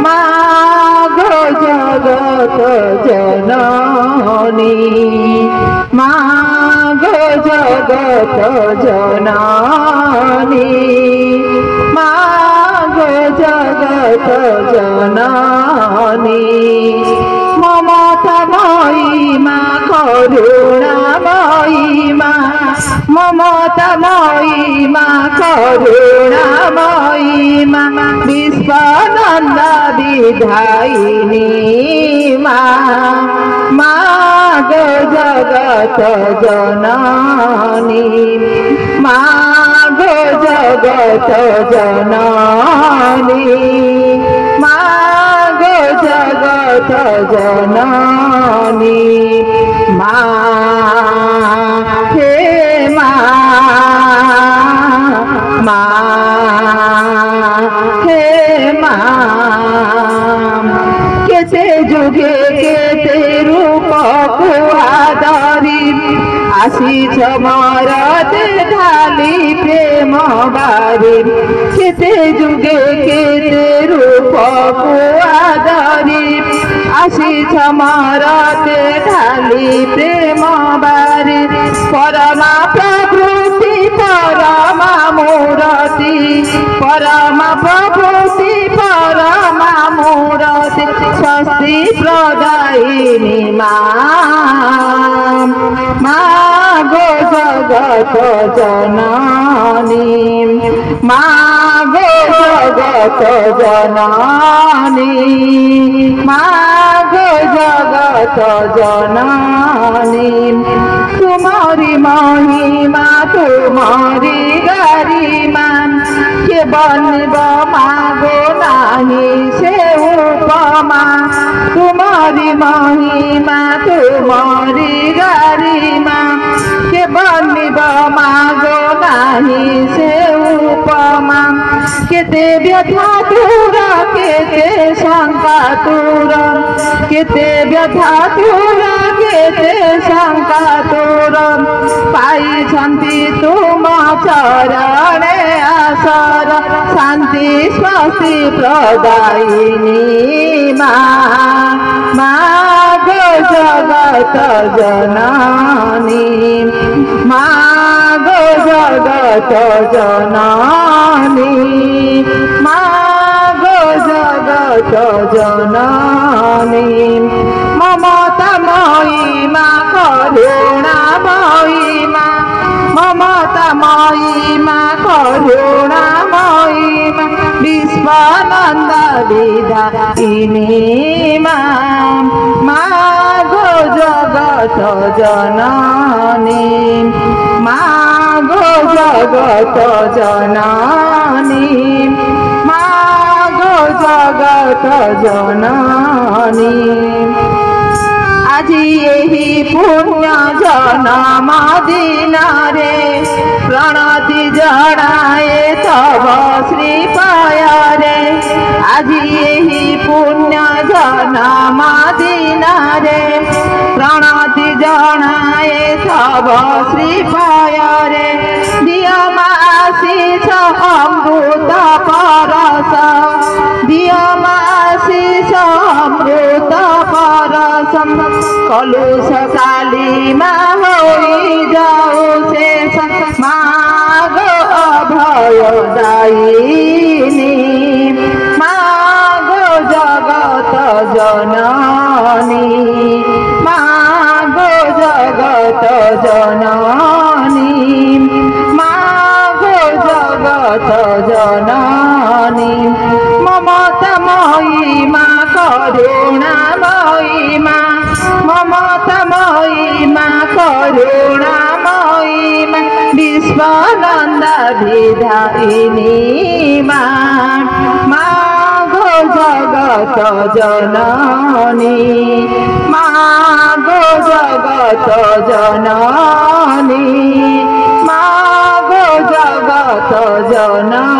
মাগো জগত জননী, মাগো জগত জননী, মাগো জগত জননী। মমতাময়ী মা করুণাময়ী মা, মমতাময়ী মা করুণাময়ী মা, বিশ্বনন্দ বিধায়িনী মা, মাগো জগত জননী, মাগো জগত জননী, মাগো জগত জননী। মা হে মা, মা হে মা, কেতে যুগে কেতে রূপক আদরি, আসিছ মরতে ঢালি প্রেম বারি। কেতে যুগে কেতে রূপক আদরি, আসিছ মরতে ঢালি প্রেম বারি। পরমা প্রকৃতি পরমা মূরতি, পরমা প্রকৃতি পরমা মূরতি, স্বস্তি প্রদায়িনী মা, মাগো জগত জননী, মাগো জগত জননী, মাগো জগত জননী। তোমারি মহিমা তোমারি গারিমা, কে বলব মাগো নাহি সে উপমা। তোমারি মহিমা তোমারি গারিমা, কে বলব মাগো নাহি সে উপমা। কেতে ব্যথা দূর কেতে শঙ্কা দূর, কেতে ব্যথা দূর কেতে শঙ্কা দূর, পাইছন্তি তুম চরণে আসর, শান্তি স্বস্তি প্রদায়িনী মা, মাগো জগত জননী, মাগো জগত জননী, মাগো জগত জননী। মমতাময়ী মা করুণাময়ী মা, মমতাময়ী মা করুণাময়ী মা, বিশ্বনন্দ বিধায়িনী মা, মাগো জগত জননী, মাগো জগত জননী, মাগো জগত জননী। আজি এই পুণ্য জনম দিନରେ, প্রণতি জনায়ে তব শ্রীপায়রে। আজি এই পুণ্য জনম দিନରେ, প্রণতি জনায়ে তব শ্রীপায়রে। দিয় মা আশিষ অমৃত পরশ, দিয় মা আশিষ অমৃত পরশ, কলুষ কালী মা হই যাও শেষ, মাগো অভয়দায়িনী, মাগো জগত জননী, মাগো জগত জননী, মাগো জগত জননী। মমতাময়ী মা করুণাময়ী মা, মমতাময়ী মা করুণাময়ী মা, বিশ্বনন্দ বিধায়িনী মা, মাগো জগত জননী, মাগো জগত জননী, মাগো জগত জননী।